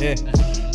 Eh,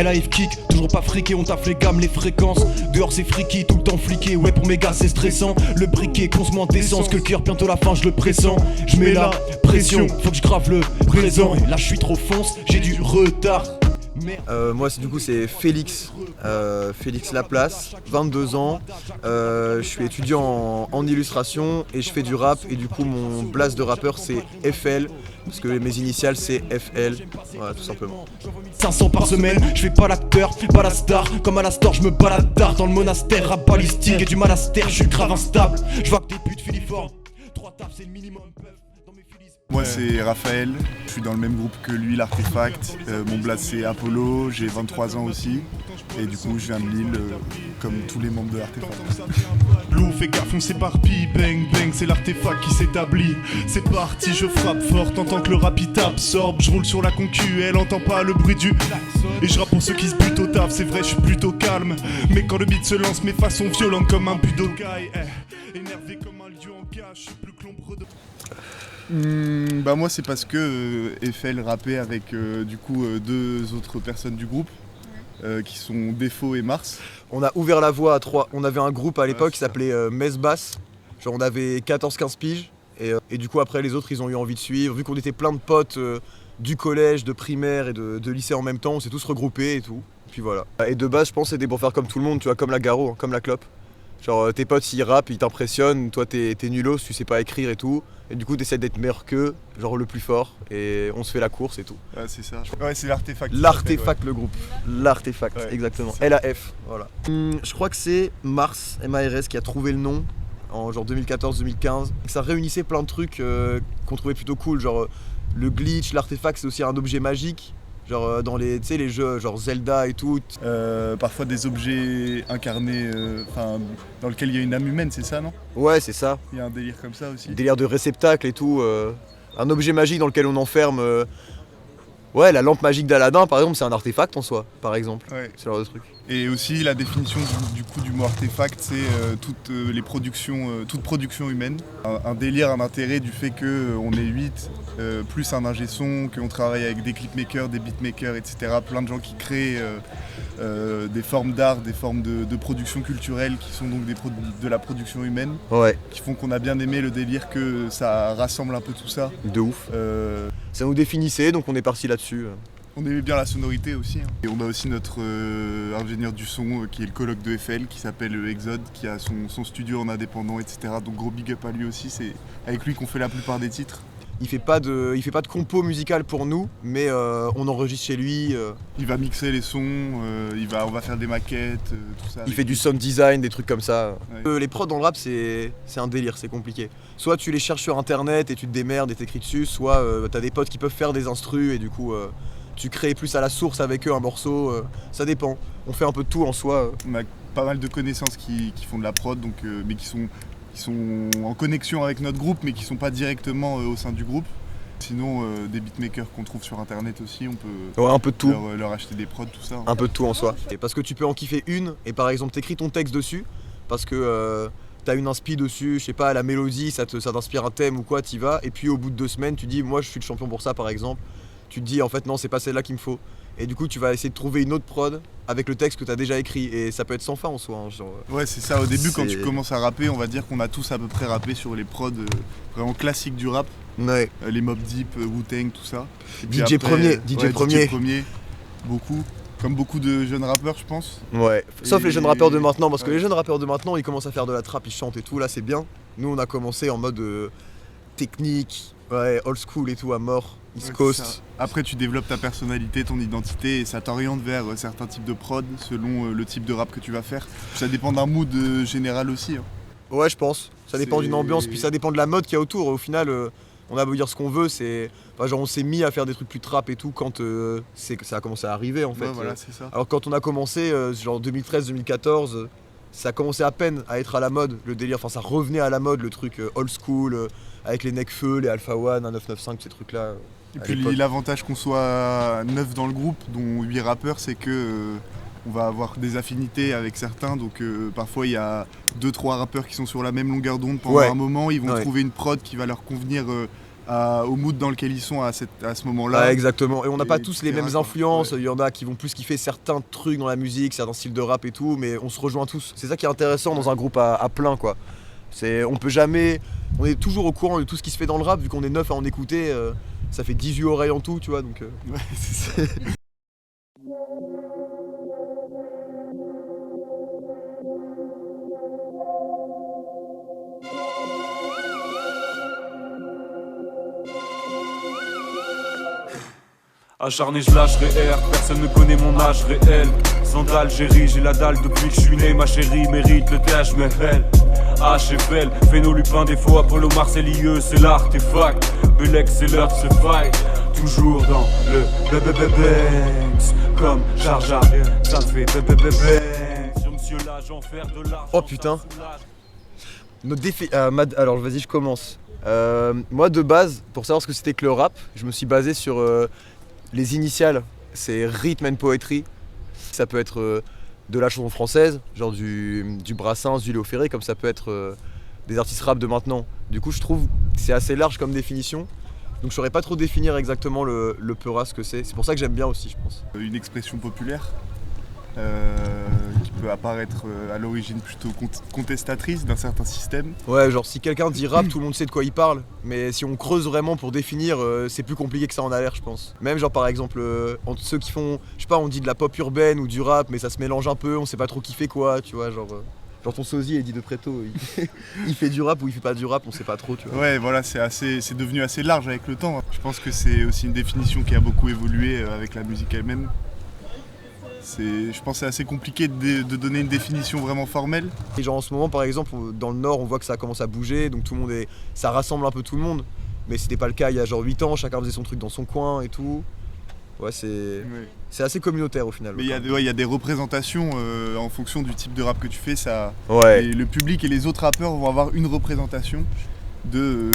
LAF kick, toujours pas friqué, on taffe les gammes, les fréquences. Dehors c'est friki, tout le temps fliqué, ouais pour mes gars c'est stressant. Le briquet, consomment d'essence, que le cœur bientôt la fin, je le pressens. Je mets la pression, faut que je grave le présent. Et là je suis trop fonce, j'ai du retard. Moi c'est Félix, Félix Laplace, 22 ans, je suis étudiant en illustration et je fais du rap et du coup mon blast de rappeur c'est FL parce que mes initiales c'est FL, voilà tout simplement. 500 par semaine, je fais pas l'acteur, pas la star. Comme à la store, je me balade tard dans le monastère, rap balistique et du malastère, je suis grave instable. Je vois que des putes filiformes, 3 tapes c'est le minimum. Moi c'est Raphaël, je suis dans le même groupe que lui, l'Artefact. Mon blast c'est Apollo, j'ai 23 ans aussi. Et du coup je viens de Lille, comme tous les membres de l'Artefact. Lou, fais gaffe, on s'éparpille, bang bang, c'est l'artefact qui s'établit. C'est parti, je frappe fort, tant que le rap il t'absorbe. Je roule sur la concu, elle entend pas le bruit du... Et je rappe pour ceux qui se butent au taf, c'est vrai, je suis plutôt calme. Mais quand le beat se lance, mes façons violentes comme un budokai. Énervé comme un lion en cage, je suis plus que l'ombre de... Bah moi c'est parce que FL rappait avec du coup deux autres personnes du groupe qui sont Défaut et Mars. On a ouvert la voie à 3, on avait un groupe à l'époque qui s'appelait Mesbass, genre on avait 14-15 piges et du coup après les autres ils ont eu envie de suivre, vu qu'on était plein de potes du collège, de primaire et de lycée en même temps, on s'est tous regroupés et tout, et puis voilà. Et de base je pense c'était pour faire comme tout le monde, tu vois, comme la Garo, hein, comme la clope. Genre tes potes s'ils rappent, ils t'impressionnent, toi t'es nulos, tu sais pas écrire et tout. Et du coup t'essaies d'être meilleur qu'eux, genre le plus fort, et on se fait la course et tout. Ouais c'est ça, ouais c'est l'Artefact. L'Artefact le groupe, l'Artefact, ouais, exactement, LAF, voilà. Je crois que c'est Mars, MARS qui a trouvé le nom, en genre 2014-2015. Ça réunissait plein de trucs qu'on trouvait plutôt cool, genre le glitch, l'Artefact c'est aussi un objet magique. Genre dans les jeux genre Zelda et tout. Parfois des objets incarnés, dans lesquels il y a une âme humaine, c'est ça non? Ouais c'est ça. Il y a un délire comme ça aussi. Délire de réceptacle et tout. Un objet magique dans lequel on enferme... Ouais, la lampe magique d'Aladin par exemple c'est un artefact en soi, par exemple. Ouais. Ce genre de truc. Et aussi la définition du mot artefact, c'est toute production humaine. Un délire, un intérêt du fait qu'on est 8, plus un ingé son, qu'on travaille avec des clipmakers, des beatmakers, etc. Plein de gens qui créent des formes d'art, des formes de production culturelle qui sont donc de la production humaine. Ouais. Qui font qu'on a bien aimé le délire que ça rassemble un peu tout ça. De ouf. Ça nous définissait donc on est parti là-dessus. On aimait bien la sonorité aussi. Et on a aussi notre ingénieur du son qui est le coloc de FL qui s'appelle Exode, qui a son studio en indépendant, etc. Donc gros big up à lui aussi, c'est avec lui qu'on fait la plupart des titres. Il fait pas de compo musical pour nous, mais on enregistre chez lui. Il va mixer les sons, on va faire des maquettes, tout ça. Il fait du sound design, des trucs comme ça. Ouais. Les prods dans le rap c'est un délire, c'est compliqué. Soit tu les cherches sur internet et tu te démerdes et t'écris dessus, soit t'as des potes qui peuvent faire des instrus et du coup tu crées plus à la source avec eux un morceau, ça dépend. On fait un peu de tout en soi. On a pas mal de connaissances qui font de la prod, donc, mais qui sont en connexion avec notre groupe, mais qui sont pas directement au sein du groupe. Sinon, des beatmakers qu'on trouve sur internet aussi, on peut un peu de tout. Leur acheter des prods, tout ça. Un peu de tout en soi. Et parce que tu peux en kiffer une, et par exemple t'écris ton texte dessus, parce que t'as une inspi dessus, je sais pas, la mélodie, ça t'inspire un thème ou quoi, t'y vas, et puis au bout de 2 semaines, tu dis, moi je suis le champion pour ça par exemple. Tu te dis en fait non c'est pas celle-là qu'il me faut et du coup tu vas essayer de trouver une autre prod avec le texte que tu as déjà écrit et ça peut être sans fin en soi hein, genre, ouais c'est ça, au début quand tu commences à rapper on va dire qu'on a tous à peu près rappé sur les prods vraiment classiques du rap, ouais. Les Mobb Deep, Wu-Tang, tout ça. DJ Premier, beaucoup, comme beaucoup de jeunes rappeurs je pense. Ouais, sauf les jeunes rappeurs de maintenant parce que ouais. Les jeunes rappeurs de maintenant ils commencent à faire de la trap, ils chantent et tout, là c'est bien. Nous on a commencé en mode technique, ouais, old school et tout à mort. East Coast. Après tu développes ta personnalité, ton identité et ça t'oriente vers certains types de prod selon le type de rap que tu vas faire. Ça dépend d'un mood général aussi. Hein. Ouais je pense, ça dépend d'une ambiance, puis ça dépend de la mode qu'il y a autour. Au final on a beau dire ce qu'on veut, genre on s'est mis à faire des trucs plus trap et tout quand ça a commencé à arriver en fait. Ouais, voilà, c'est ça. Alors quand on a commencé, genre 2013-2014, ça commençait à peine à être à la mode, le délire, enfin ça revenait à la mode, le truc old school, avec les Nekfeu, les Alpha One, 1995, ces trucs là. Et puis l'avantage qu'on soit 9 dans le groupe, dont 8 rappeurs, c'est que on va avoir des affinités avec certains, donc parfois il y a 2-3 rappeurs qui sont sur la même longueur d'onde pendant un moment, ils vont trouver une prod qui va leur convenir au mood dans lequel ils sont à ce moment-là. Ouais, exactement. Et on n'a pas tous les etc., mêmes quoi. influences. Ouais. Il y en a qui vont plus kiffer certains trucs dans la musique, certains styles de rap et tout, mais on se rejoint tous. C'est ça qui est intéressant dans un groupe à plein, quoi. On peut jamais. On est toujours au courant de tout ce qui se fait dans le rap, vu qu'on est 9 à en écouter. Ça fait 18 oreilles en tout, tu vois. Donc, Ouais, c'est ça. Acharné, je lâcherai air, personne ne connaît mon âge réel. Sans d'Algérie, j'ai la dalle depuis que je suis né. Ma chérie mérite le TH, mais elle HFL, Phéno, Lupin, défaut, Apollo, Marseilleux, c'est l'artefact. Belek, c'est l'heure de se fight. Toujours dans le Banks, comme Jar Jar, ça me fait Banks. Sur monsieur l'âge, enfer de l'argent. Oh putain. Notre défi. Alors vas-y, je commence. Moi de base, pour savoir ce que c'était que le rap, je me suis basé sur les initiales. C'est Rhythm and Poetry. Ça peut être de la chanson française, genre du Brassens, du Léo Ferré, comme ça peut être des artistes rap de maintenant. Du coup, je trouve que c'est assez large comme définition. Donc je saurais pas trop définir exactement le peura, ce que c'est. C'est pour ça que j'aime bien aussi, je pense. Une expression populaire qui peut apparaître à l'origine plutôt contestatrice d'un certain système. Ouais, genre si quelqu'un dit rap, tout le monde sait de quoi il parle. Mais si on creuse vraiment pour définir, c'est plus compliqué que ça en a l'air, je pense. Même genre par exemple, entre ceux qui font, je sais pas, on dit de la pop urbaine ou du rap, mais ça se mélange un peu, on sait pas trop qui fait quoi, tu vois, genre ton sosie, Eddie de Preto, il fait du rap ou il fait pas du rap, on sait pas trop, tu vois. Ouais, voilà, c'est devenu assez large avec le temps. Je pense que c'est aussi une définition qui a beaucoup évolué avec la musique elle-même. Je pense que c'est assez compliqué de donner une définition vraiment formelle. Et genre en ce moment par exemple dans le Nord on voit que ça commence à bouger, donc tout le monde ça rassemble un peu tout le monde. Mais c'était pas le cas il y a genre 8 ans, chacun faisait son truc dans son coin et tout. Ouais, c'est assez communautaire au final. Mais il y a des représentations en fonction du type de rap que tu fais. Ouais. Et le public et les autres rappeurs vont avoir une représentation de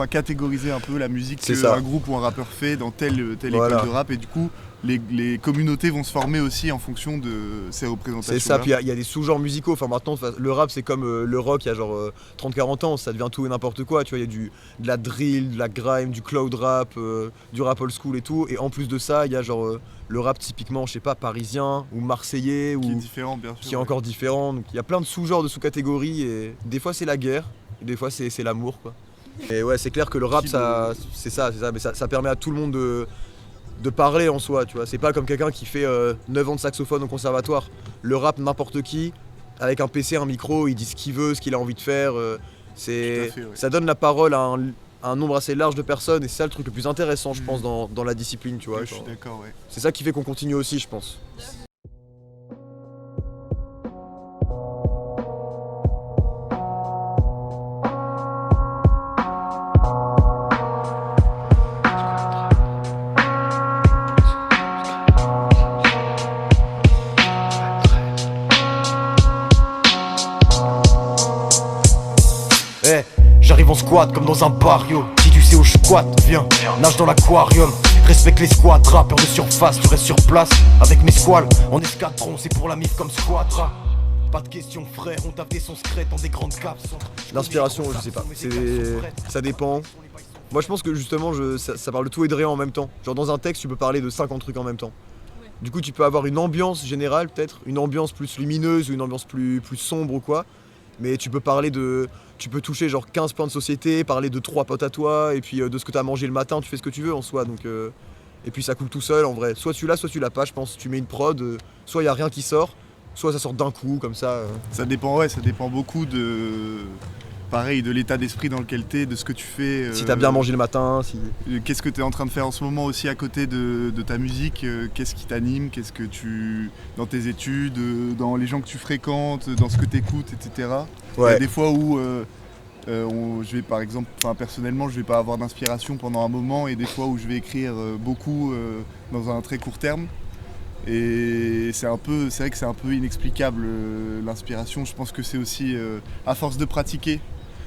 catégoriser un peu la musique qu'un groupe ou un rappeur fait dans telle voilà. école de rap. Et du coup, les communautés vont se former aussi en fonction de ces représentations. C'est ça, puis il y a des sous-genres musicaux. Enfin maintenant, le rap c'est comme le rock il y a genre 30-40 ans, ça devient tout et n'importe quoi. Tu vois, il y a de la drill, de la grime, du cloud rap, du rap old school et tout. Et en plus de ça, il y a genre le rap typiquement, je sais pas, parisien ou marseillais. Qui est ou différent, bien sûr. Qui est encore différent. Donc il y a plein de sous-genres, de sous-catégories. Et des fois c'est la guerre, et des fois c'est l'amour, quoi. Et ouais, c'est clair que le rap, c'est ça, mais ça permet à tout le monde de parler en soi, tu vois. C'est pas comme quelqu'un qui fait 9 ans de saxophone au conservatoire. Le rap, n'importe qui, avec un PC, un micro, il dit ce qu'il veut, ce qu'il a envie de faire. Ça donne la parole à un nombre assez large de personnes et c'est ça le truc le plus intéressant, je pense, dans la discipline, tu vois. Ouais, je suis d'accord, ouais. C'est ça qui fait qu'on continue aussi, je pense. J'arrive en squat comme dans un barrio. Si tu sais où je squatte, viens, nage dans l'aquarium. Respecte les squats, rappeur de surface, tu restes sur place. Avec mes squales, en escadron, c'est pour la mif comme squatra. Pas de question frère, on tape des sons secrets dans des grandes capes. L'inspiration, je sais pas, ça dépend. Moi je pense que justement ça parle de tout et de rien en même temps. Genre dans un texte tu peux parler de 50 trucs en même temps. Du coup tu peux avoir une ambiance générale peut-être, une ambiance plus lumineuse ou une ambiance plus sombre ou quoi. Mais tu peux toucher genre 15 points de société, parler de 3 potes à toi, et puis de ce que t'as mangé le matin, tu fais ce que tu veux en soi. Donc, et puis ça coule tout seul en vrai. Soit tu l'as pas, je pense. Tu mets une prod, soit il y a rien qui sort, soit ça sort d'un coup comme ça. Ça dépend beaucoup de l'état d'esprit dans lequel t'es, de ce que tu fais. Si t'as bien mangé le matin, si. Qu'est-ce que t'es en train de faire en ce moment aussi à côté de ta musique, qu'est-ce qui t'anime, qu'est-ce que dans tes études, dans les gens que tu fréquentes, dans ce que t'écoutes, etc. Ouais. Il y a des fois où je vais par exemple, personnellement je vais pas avoir d'inspiration pendant un moment et des fois où je vais écrire beaucoup dans un très court terme. Et c'est vrai que c'est un peu inexplicable l'inspiration. Je pense que c'est aussi à force de pratiquer,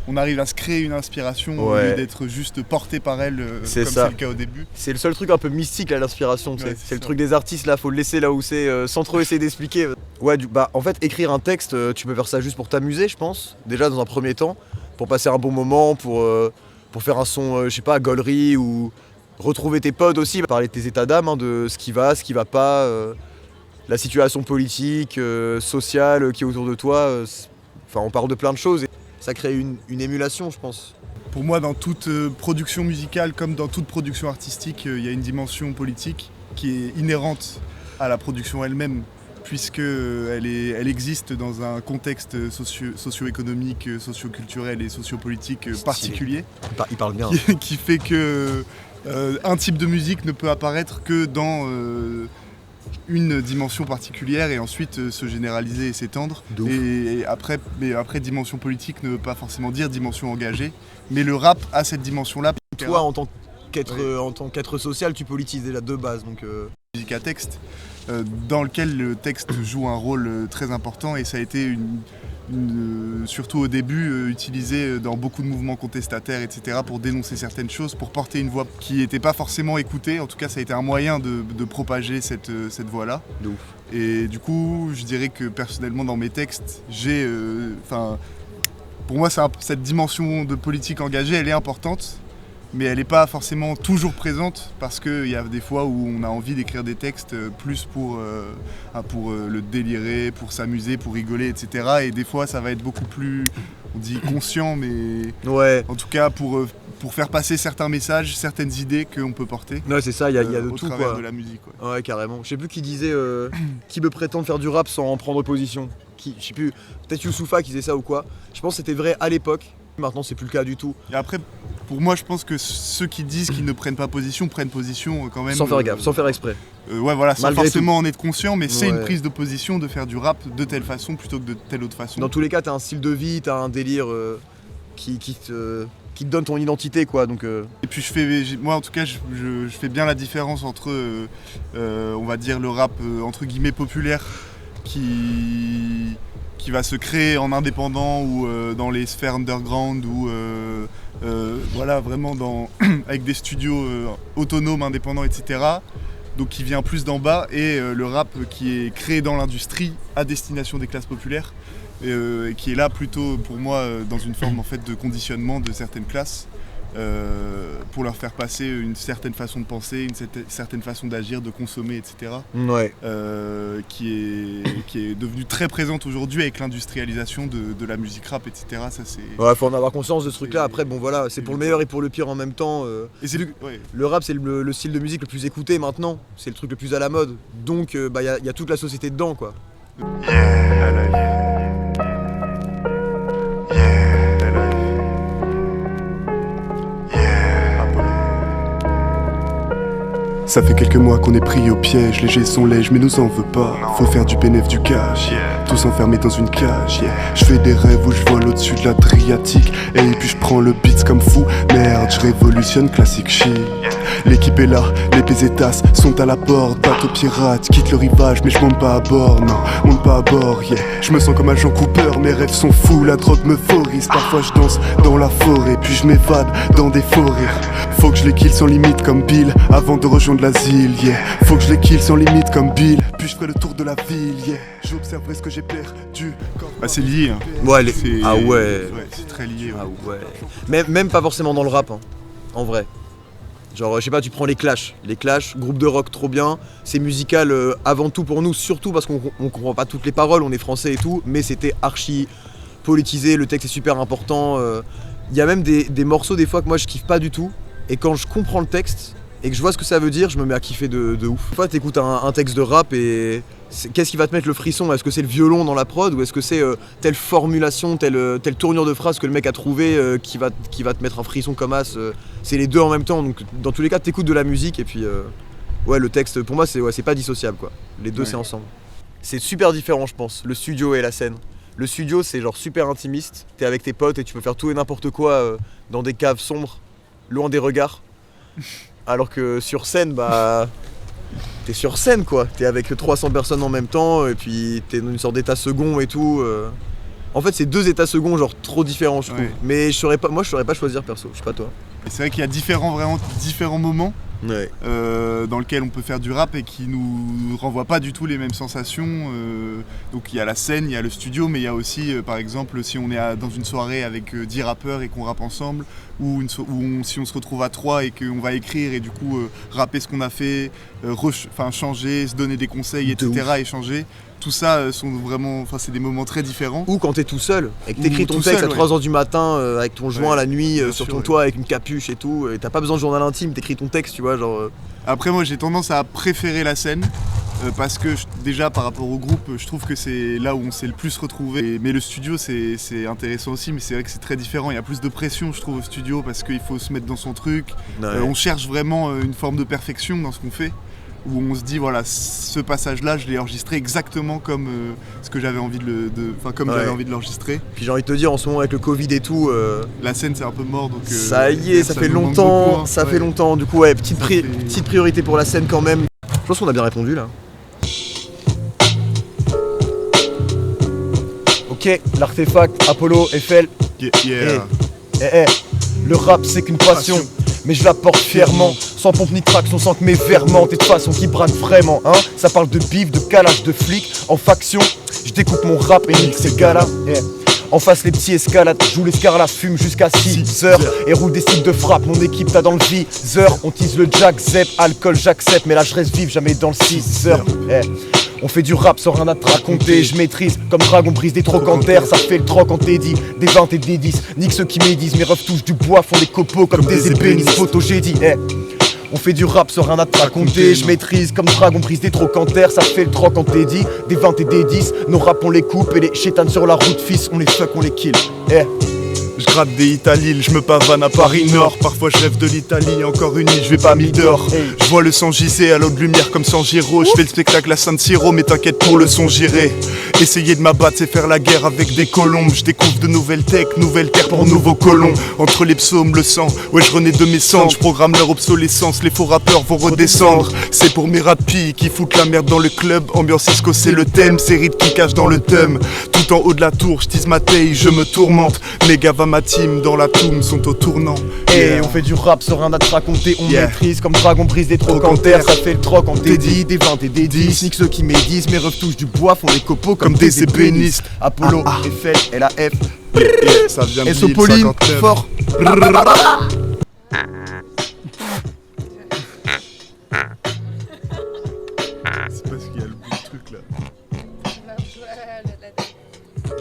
on arrive à se créer une inspiration au lieu d'être juste porté par elle comme c'est le cas au début. C'est le seul truc un peu mystique là, l'inspiration. Ouais, c'est le truc des artistes là, faut le laisser là où c'est sans trop essayer d'expliquer. Ouais, en fait écrire un texte, tu peux faire ça juste pour t'amuser, je pense. Déjà dans un premier temps, pour passer un bon moment, pour pour faire un son, je sais pas, gaulerie ou retrouver tes potes aussi, parler de tes états d'âme, hein, de ce qui va pas, la situation politique, sociale qui est autour de toi. Enfin, on parle de plein de choses et ça crée une émulation, je pense. Pour moi, dans toute production musicale comme dans toute production artistique, il y a une dimension politique qui est inhérente à la production elle-même, puisqu'elle existe dans un contexte socio-économique, socio-culturel et sociopolitique particulier. Il parle bien. Qui fait que un type de musique ne peut apparaître que dans une dimension particulière et ensuite se généraliser et s'étendre. Et après, dimension politique ne veut pas forcément dire dimension engagée, mais le rap a cette dimension-là. Toi, en tant qu'être social, tu politises déjà de base. Donc, musique à texte, dans lequel le texte joue un rôle très important et ça a été surtout au début utilisé dans beaucoup de mouvements contestataires, etc., pour dénoncer certaines choses, pour porter une voix qui n'était pas forcément écoutée. En tout cas, ça a été un moyen de propager cette voix-là. De ouf. Et du coup, je dirais que personnellement, dans mes textes, pour moi, cette dimension de politique engagée, elle est importante, mais elle n'est pas forcément toujours présente parce qu'il y a des fois où on a envie d'écrire des textes plus pour le délirer, pour s'amuser, pour rigoler, etc. Et des fois, ça va être beaucoup plus, on dit conscient, mais en tout cas pour faire passer certains messages, certaines idées qu'on peut porter. Ouais, c'est ça, il y a de au tout, travers quoi. de la musique. Ouais, carrément. Je sais plus qui disait qui peut prétendre faire du rap sans en prendre position. Je sais plus, peut-être Youssoupha qui disait ça ou quoi. Je pense que c'était vrai à l'époque. Maintenant, c'est plus le cas du tout. Et après, pour moi, je pense que ceux qui disent qu'ils ne prennent pas position prennent position quand même. Sans faire gaffe, sans faire exprès. Ouais, voilà, sans Malgré forcément en être conscient, mais c'est Ouais. une prise de position de faire du rap de telle façon plutôt que de telle autre façon. Dans tous les cas, t'as un style de vie, t'as un délire qui te donne ton identité, quoi. Donc, Et puis moi en tout cas, je fais bien la différence entre, on va dire, le rap entre guillemets populaire qui va se créer en indépendant ou dans les sphères underground ou voilà, vraiment avec des studios autonomes, indépendants, etc. Donc qui vient plus d'en bas, et le rap qui est créé dans l'industrie à destination des classes populaires, qui est là plutôt pour moi dans une forme en fait de conditionnement de certaines classes pour leur faire passer une certaine façon de penser, une certaine façon d'agir, de consommer, etc. ouais. Qui est devenue très présente aujourd'hui avec l'industrialisation de la musique rap, etc. Ça, c'est... Ouais, faut en avoir conscience de ce truc-là. Après, bon voilà, c'est pour le meilleur et pour le pire en même temps. Et c'est Ouais. Le rap, c'est le style de musique le plus écouté maintenant. C'est le truc le plus à la mode. Donc, y a toute la société dedans, quoi. Ça fait quelques mois qu'on est pris au piège, les jets sont lèges mais nous en veut pas. Faut faire du bénéf du cash, tous enfermés dans une cage. Je fais des rêves où je vole au-dessus de l'Adriatique, et puis je prends le beat comme fou. Merde, je révolutionne classique shit. L'équipe est là, les pesetas sont à la porte. Bateau pirate, quitte le rivage mais je monte pas à bord. Non, monte pas à bord, Je me sens comme agent Cooper, mes rêves sont fous, la drogue me forise. Parfois je danse dans la forêt, puis je m'évade dans des forêts. Faut que je les kill sans limite comme Bill avant de rejoindre l'asile, Faut que je les kill sans limite comme Bill, puis je ferai le tour de la ville, J'observerai ce que j'ai perdu. Bah, c'est lié, hein. Ouais, ah ouais. Ouais, c'est très lié. Ouais. Ah ouais. Même pas forcément dans le rap, hein, en vrai. Genre, je sais pas, tu prends les Clash, groupe de rock trop bien, c'est musical avant tout pour nous, surtout parce qu'on comprend pas toutes les paroles, on est français et tout, mais c'était archi politisé, le texte est super important. Il y a même des morceaux des fois que moi je kiffe pas du tout, et quand je comprends le texte et que je vois ce que ça veut dire, je me mets à kiffer de ouf. Des fois t'écoutes un texte de rap et qu'est-ce qui va te mettre le frisson? Est-ce que c'est le violon dans la prod, ou est-ce que c'est telle formulation, telle tournure de phrase que le mec a trouvé qui va te mettre un frisson comme as? C'est les deux en même temps, donc dans tous les cas t'écoutes de la musique et puis ouais, le texte pour moi c'est pas dissociable, quoi. Les deux c'est ensemble. C'est super différent, je pense, le studio et la scène. Le studio c'est genre super intimiste, t'es avec tes potes et tu peux faire tout et n'importe quoi dans des caves sombres, loin des regards. Alors que sur scène, t'es sur scène, quoi. T'es avec 300 personnes en même temps et puis t'es dans une sorte d'état second et tout. En fait, c'est deux états seconds genre trop différents, je trouve. Ouais. Mais moi je saurais pas choisir perso, je sais pas toi. Et c'est vrai qu'il y a différents moments Ouais. Dans lequel on peut faire du rap et qui nous renvoie pas du tout les mêmes sensations. Donc il y a la scène, il y a le studio, mais il y a aussi, par exemple, si on est dans une soirée avec 10 rappeurs et qu'on rappe ensemble, ou si on se retrouve à 3 et qu'on va écrire et du coup rapper ce qu'on a fait, changer, se donner des conseils, etc., échanger. Tout ça c'est des moments très différents. Ou quand t'es tout seul et que t'écris ton tout texte seul, à 3h du matin avec ton joint la nuit bien sur sûr, ton toit avec une capuche et tout, et t'as pas besoin de journal intime, t'écris ton texte, tu vois, genre. Après moi j'ai tendance à préférer la scène parce que déjà par rapport au groupe je trouve que c'est là où on s'est le plus retrouvé. Mais le studio c'est intéressant aussi, mais c'est vrai que c'est très différent, il y a plus de pression je trouve au studio parce qu'il faut se mettre dans son truc. On cherche vraiment une forme de perfection dans ce qu'on fait, où on se dit voilà, ce passage-là, je l'ai enregistré exactement comme ce que j'avais envie j'avais envie de l'enregistrer. Puis j'ai envie de te dire, en ce moment avec le Covid et tout, la scène c'est un peu mort, donc ça y est, ça fait nous manque longtemps, beaucoup, hein. ça fait longtemps. Du coup, ouais, petite priorité pour la scène quand même. Je pense qu'on a bien répondu là. Ok, l'artefact, Apollo, Eiffel. Yeah. Le rap c'est qu'une passion. Mais je la porte fièrement, sans pompe ni traction, sans que mes verments et de façon qui braque vraiment, hein. Ça parle de bif, de calage, de flics, en faction. Je découpe mon rap et nique ces gars-là. En face les petits escalades, joue l'escarlate, fume jusqu'à 6h et roule des styles de frappe, mon équipe t'as dans le viseur. On tease le jack, zep, alcool j'accepte, mais là je reste vif, jamais dans le 6h. On fait du rap sans rien à te raconter, je maîtrise comme dragon brise des trochanterres, ça fait le troc en Teddy, des 20 et des 10, nique ceux qui médisent, mes refs touchent du bois, font des copeaux comme des ébénistes, photo j'ai dit, On fait du rap sans rien à te raconter, je maîtrise comme dragon brise des trochanterres, ça fait le troc en Teddy, des 20 et des 10, nos rap on les coupe et les chétanes sur la route fils, on les fuck, on les kill, Je gratte des Italies, je me pavane à Paris Nord. Parfois je rêve de l'Italie, encore unie, je vais pas m'y dehors. Je vois le sang giser à l'eau de lumière comme San Giro. Je fais le spectacle à San Siro, mais t'inquiète pour le son j'irai. Essayer de m'abattre c'est faire la guerre avec des colombes. Je découvre de nouvelles techs, nouvelles terres pour nouveaux colons. Entre les psaumes, le sang, ouais je renais de mes cendres. Je programme leur obsolescence, les faux rappeurs vont redescendre. C'est pour mes rapis qui foutent la merde dans le club. Ambiance Cisco c'est le thème, c'est rythme qui cache dans le thème. Tout en haut de la tour, je tease ma taille, je me tourmente. Mes gars ma team dans la toum sont au tournant. On fait du rap sans rien à te raconter, on maîtrise comme dragon brise des trochanterres, ça fait le troc en Teddy, des 20 et des 10, nique ceux qui médisent, mes refs touchent du bois, font des copeaux comme des ébénistes. Apollo, Eiffel, LAF, ça vient de Sopoline, fort. C'est parce qu'il y a le bout de truc là.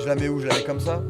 Je la mets où? Je la mets comme ça?